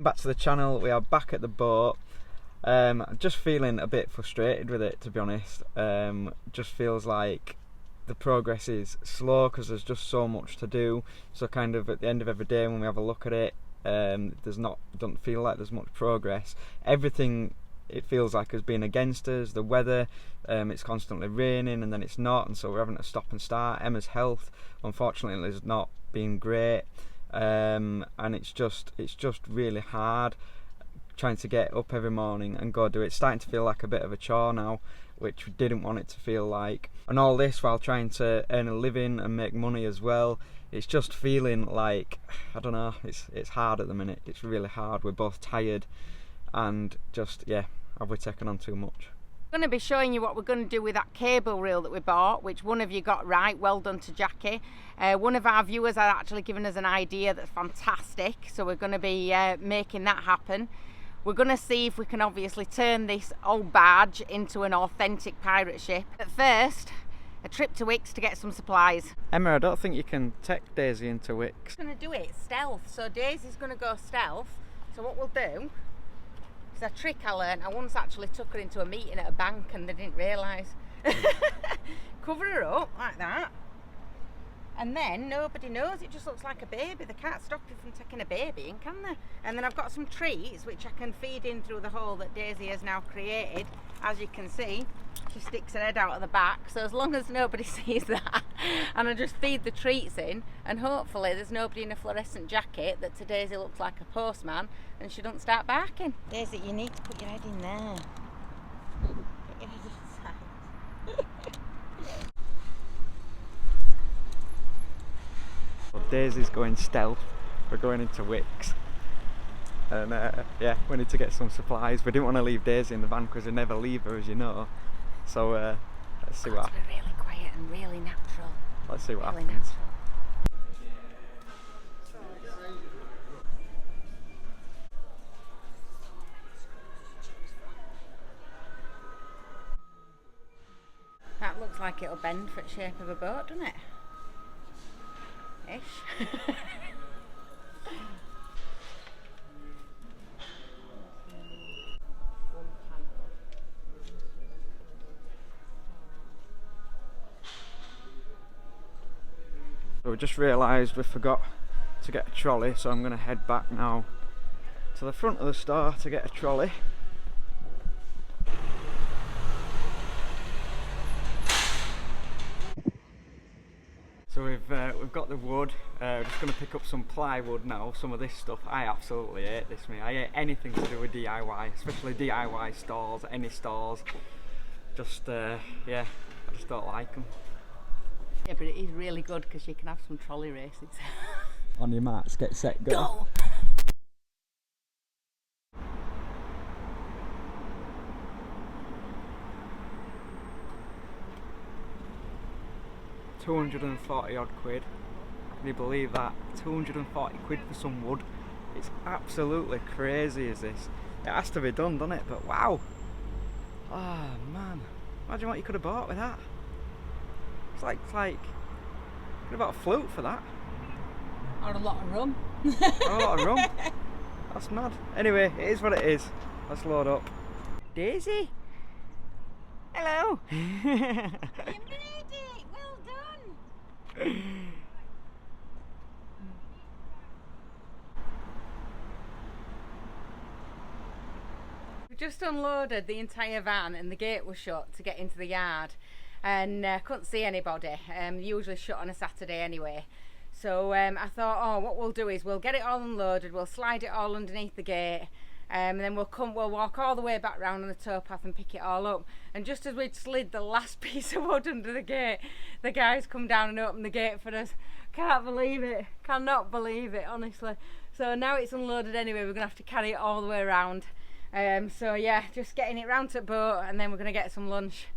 Back to the channel, we are back at the boat. Just feeling a bit frustrated with it, to be honest. Just feels like the progress is slow because there's just so much to do. So kind of at the end of every day when we have a look at it, don't feel like there's much progress. Everything, it feels like, has been against us. The weather, it's constantly raining and then it's not, and so we're having to stop and start. Emma's health, unfortunately, has not been great, and it's just really hard trying to get up every morning and go do it. It's starting to feel like a bit of a chore now, which we didn't want it to feel like. And all this while trying to earn a living and make money as well. It's just feeling like, I don't know, it's hard at the minute. It's really hard. We're both tired and just, yeah, have we taken on too much? I'm going to be showing you what we're going to do with that cable reel that we bought, which one of you got right. Well done to Jackie. One of our viewers had actually given us an idea that's fantastic, so we're going to be making that happen. We're going to see if we can obviously turn this old barge into an authentic pirate ship. But first, a trip to Wicks to get some supplies. Emma, I don't think you can take Daisy into Wicks. I'm going to do it stealth, so Daisy's going to go stealth. So what we'll do is a trick I learned. I once actually took her into a meeting at a bank and they didn't realise. Cover her up like that. And then nobody knows, it just looks like a baby. They can't stop you from taking a baby in, can they? And then I've got some treats which I can feed in through the hole that Daisy has now created. As you can see, she sticks her head out of the back, so as long as nobody sees that, and I just feed the treats in, and hopefully there's nobody in a fluorescent jacket that to Daisy looks like a postman, and she doesn't start barking. Daisy, you need to put your head in there. Put your head inside. Well, Daisy's going stealth. We're going into Wicks, and yeah, we need to get some supplies. We didn't want to leave Daisy in the van because we never leave her, as you know. So let's see what happens. Really quiet and really natural. Let's see what really happens. Natural. That looks like it'll bend for the shape of a boat, doesn't it? Ish. So we just realised we forgot to get a trolley, so I'm going to head back now to the front of the store to get a trolley. So we've got the wood. We're just going to pick up some plywood now. Some of this stuff, I absolutely hate this, mate. I hate anything to do with DIY, especially DIY stores, any stores. Just yeah, I just don't like them. Yeah, but it is really good because you can have some trolley races. On your marks, get set, go. Go! £240 odd quid. Can you believe that? 240 quid for some wood. It's absolutely crazy, is this? It has to be done, doesn't it? But wow! Oh man, imagine what you could have bought with that. It's like you could have bought a flute for that. Or a lot of rum. Or a lot of rum. That's mad. Anyway, it is what it is. Let's load up. Daisy! Hello! You made it! Well done! We just unloaded the entire van and the gate was shut to get into the yard, and couldn't see anybody. Usually shut on a Saturday anyway. So I thought, oh, what we'll do is we'll get it all unloaded, we'll slide it all underneath the gate, and then we'll walk all the way back round on the towpath and pick it all up. And just as we'd slid the last piece of wood under the gate, the guys come down and open the gate for us. Can't believe it, cannot believe it, honestly. So now it's unloaded anyway, we're gonna have to carry it all the way around. So yeah, just getting it round to the boat, and then we're gonna get some lunch.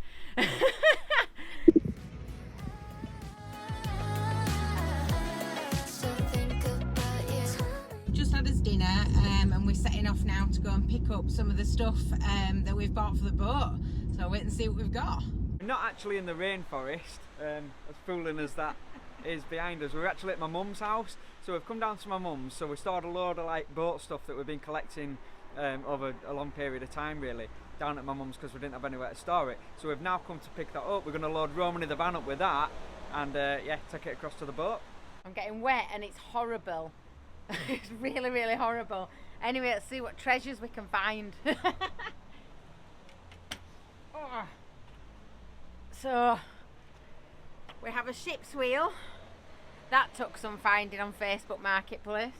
Just had us dinner, and we're setting off now to go and pick up some of the stuff that we've bought for the boat. So wait and see what we've got. We're not actually in the rainforest, as fooling as that is behind us. We're actually at my mum's house, so we've come down to my mum's. So we stored a load of like boat stuff that we've been collecting over a long period of time, really, down at my mum's because we didn't have anywhere to store it. So we've now come to pick that up. We're going to load Romany the van up with that, and yeah, take it across to the boat. I'm getting wet and it's horrible. It's really, really horrible. Anyway, let's see what treasures we can find. Oh. So we have a ship's wheel that took some finding on Facebook Marketplace.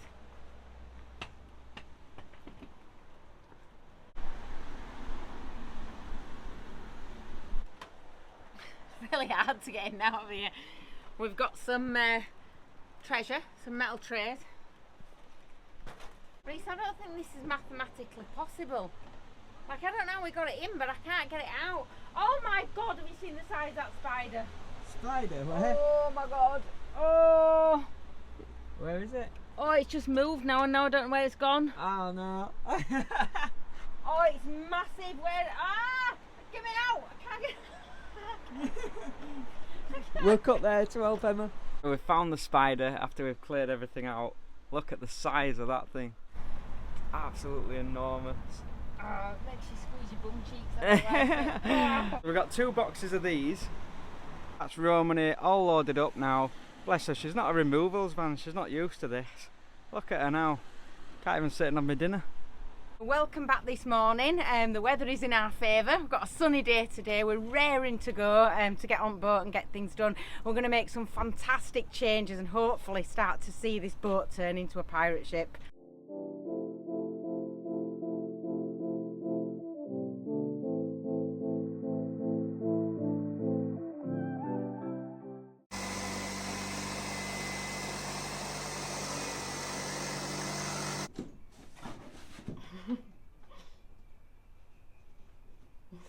It's really hard to get in out of here. We've got some treasure, some metal trays. Reese, I don't think this is mathematically possible. Like, I don't know how we got it in, but I can't get it out. Oh my god, have you seen the size of that spider? Spider? Where? Oh my god. Oh. Where is it? Oh, it's just moved now and now I don't know where it's gone. Oh no. Oh, it's massive. Where? Ah! Get me out! I can't get. We'll cut there to help Emma. We've found the spider after we've cleared everything out. Look at the size of that thing. It's absolutely enormous. Oh, it makes you squeeze your bum cheeks. Oh. We've got 2 boxes of these. That's Romany, all loaded up now. Bless her, she's not a removals van, she's not used to this. Look at her now. Can't even sit and have my dinner. Welcome back this morning. The weather is in our favour. We've got a sunny day today. We're raring to go to get on boat and get things done. We're going to make some fantastic changes and hopefully start to see this boat turn into a pirate ship.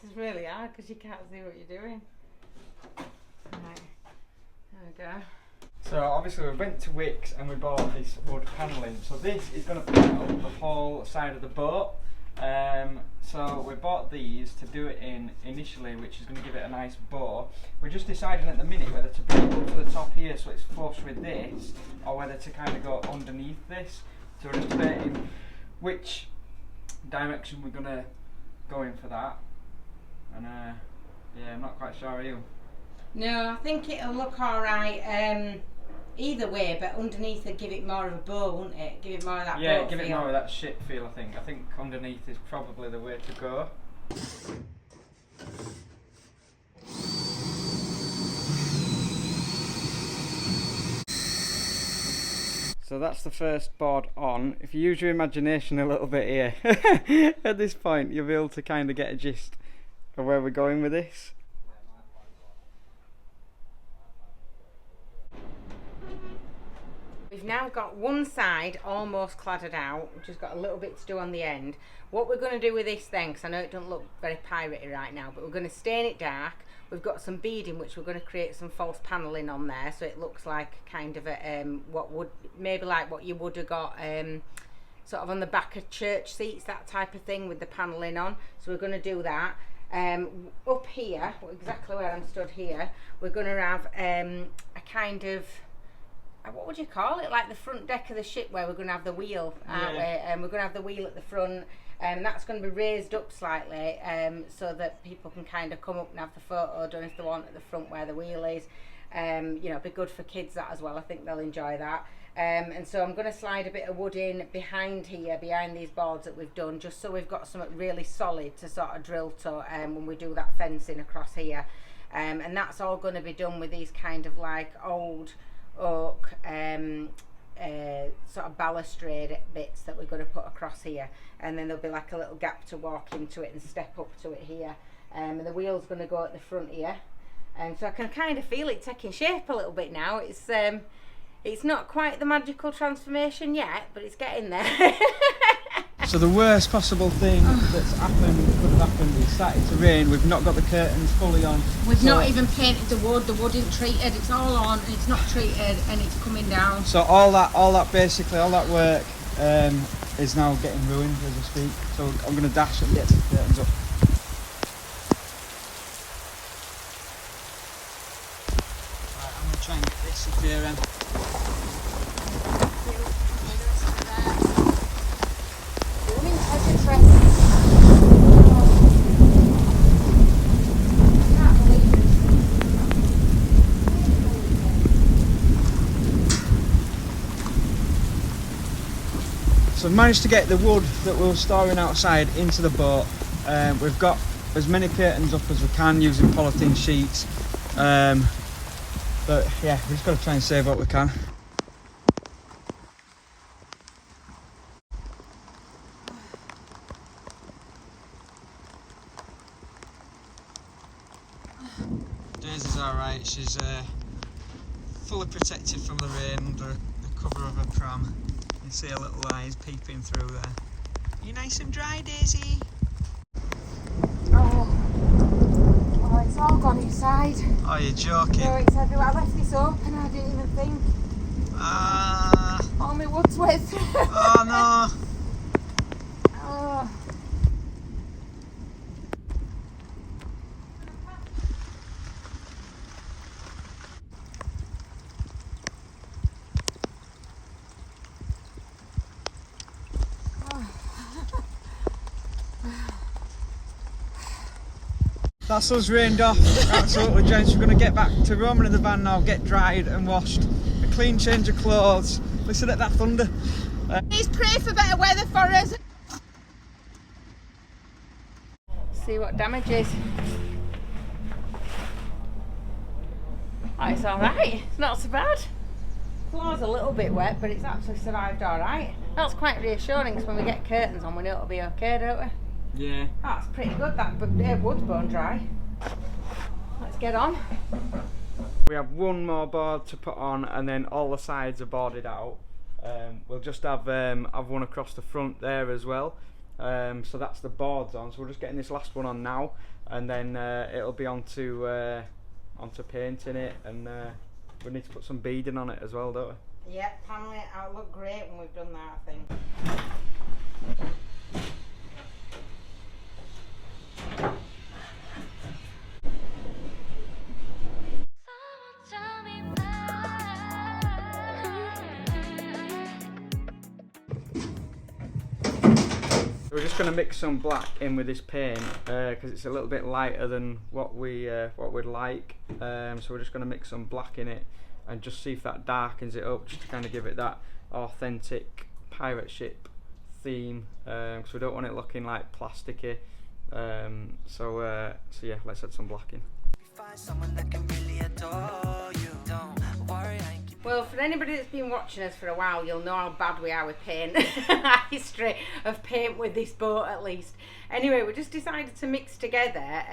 This is really hard because you can't see what you're doing. Right, there we go. So obviously we went to Wicks and we bought this wood panelling. So this is going to panel up the whole side of the boat. So we bought these to do it in initially, which is going to give it a nice bow. We're just deciding at the minute whether to bring it up to the top here so it's flush with this, or whether to kind of go underneath this. So we're just debating which direction we're going to go in for that. And yeah, I'm not quite sure, are you? No, I think it'll look alright either way, but underneath it'd give it more of a bow, wouldn't it? Give it more of that yeah, boat give feel. it more of that ship feel, I think. I think underneath is probably the way to go. So that's the first board on. If you use your imagination a little bit here, at this point you'll be able to kind of get a gist of where we're going with this. We've now got one side almost cladded out, we've just got a little bit to do on the end. What we're going to do with this then, because I know it doesn't look very piratey right now, but we're going to stain it dark. We've got some beading which we're going to create some false panelling on there, so it looks like kind of a what would maybe like what you would have got sort of on the back of church seats, that type of thing with the panelling on. So we're going to do that. Up here, exactly where I'm stood here, we're going to have a kind of, what would you call it, like the front deck of the ship where we're going to have the wheel, aren't we? And we're going to have the wheel at the front, and that's going to be raised up slightly so that people can kind of come up and have the photo done if they want at the front where the wheel is. You know, it'd be good for kids that as well. I think they'll enjoy that. And so I'm going to slide a bit of wood in behind here, behind these boards that we've done, just so we've got something really solid to sort of drill to when we do that fencing across here. And that's all going to be done with these kind of like old oak sort of balustrade bits that we're going to put across here, and then there'll be like a little gap to walk into it and step up to it here, and the wheel's going to go at the front here, and so I can kind of feel it taking shape a little bit now. It's not quite the magical transformation yet, but it's getting there. So the worst possible thing that's happened, could have happened, is starting to rain. We've not got the curtains fully on. We've not even painted the wood isn't treated, it's all on, and it's not treated, and it's coming down. So all that work is now getting ruined as I speak. So I'm going to dash and get the curtains up. Right, I'm going to try and get this secure, Emma. managed to get the wood that we were storing outside into the boat. We've got as many curtains up as we can using polythene sheets. But yeah, we've just got to try and save what we can. Daisy's alright, she's fully protected from the rain under the cover of a pram. You can see her little eyes peeping through there. Are you nice and dry, Daisy? Oh, it's all gone inside. Oh, you're joking. No, it's everywhere. I left this open, I didn't even think. All my wood's wet through. Oh no. Oh. That's us rained off, absolutely gents. We're going to get back to Romany in the van now, get dried and washed. A clean change of clothes. Listen at that thunder. Please pray for better weather for us. See what damage is. Oh, it's alright, it's not so bad. Floor's a little bit wet, but it's actually survived alright. That's quite reassuring because when we get curtains on, we know it'll be okay, don't we? Yeah. That's pretty good, that, but wood's bone dry. Let's get on. We have one more board to put on and then all the sides are boarded out. We'll just have one across the front there as well. So that's the boards on, so we're just getting this last one on now and then it'll be onto painting it, and we need to put some beading on it as well, don't we? Yeah, paneling it out, look great when we've done that, I think. We're just going to mix some black in with this paint because it's a little bit lighter than what we'd like. So we're just going to mix some black in it and just see if that darkens it up, just to kind of give it that authentic pirate ship theme. Because we don't want it looking like plasticky. So yeah, let's add some black in. Well, for anybody that's been watching us for a while, you'll know how bad we are with paint. Our history of paint with this boat, at least. Anyway, we just decided to mix together,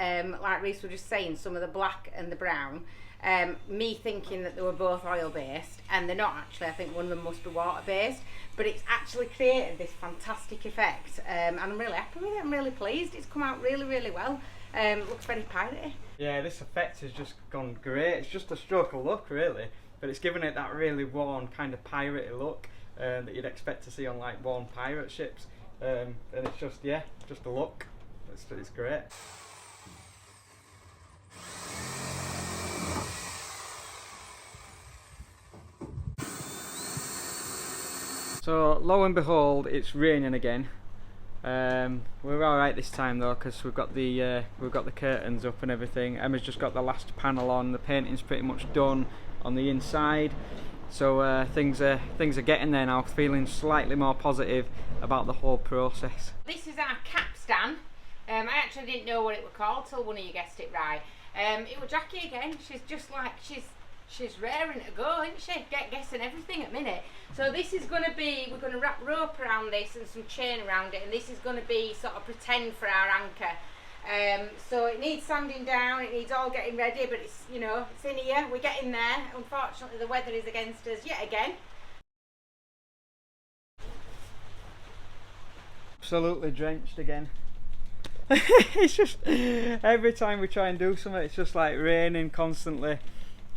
like Reese was just saying, some of the black and the brown. Me thinking that they were both oil-based, and they're not actually. I think one of them must be water-based, but it's actually created this fantastic effect, and I'm really happy with it. I'm really pleased. It's come out really, really well. Looks very piratey. Yeah, this effect has just gone great. It's just a stroke of luck, really. But it's given it that really worn kind of piratey look that you'd expect to see on like worn pirate ships, and it's just, yeah, just a look. It's great. So lo and behold, it's raining again. We're all right this time though, because we've got the curtains up and everything. Emma's just got the last panel on. The painting's pretty much done on the inside, so things are getting there now. Feeling slightly more positive about the whole process. This is our capstan. I actually didn't know what it was called till one of you guessed it right. It was Jackie again. She's just like she's raring to go, isn't she? Guessing everything at minute. So this is going to be, we're going to wrap rope around this and some chain around it, and this is going to be sort of pretend for our anchor. So it needs sanding down, it needs all getting ready, but it's, you know, it's in here, we're getting there. Unfortunately the weather is against us yet again. Absolutely drenched again. It's just, every time we try and do something, it's just like raining constantly.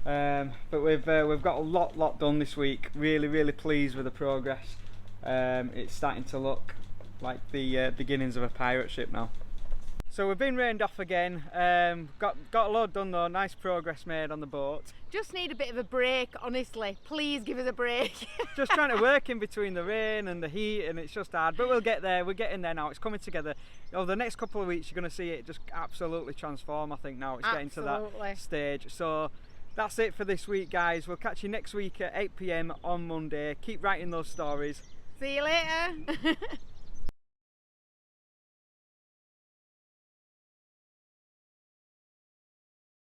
But we've got a lot done this week. Really pleased with the progress. It's starting to look like the beginnings of a pirate ship now. So we've been rained off again. Got a load done though. Nice progress made on the boat. Just need a bit of a break, honestly. Please give us a break. Just trying to work in between the rain and the heat, and it's just hard. But we'll get there. We're getting there now. It's coming together. Over the next couple of weeks, you're going to see it just absolutely transform. I think now it's getting to that stage. So that's it for this week, guys. We'll catch you next week at 8 PM on Monday. Keep writing those stories. See you later.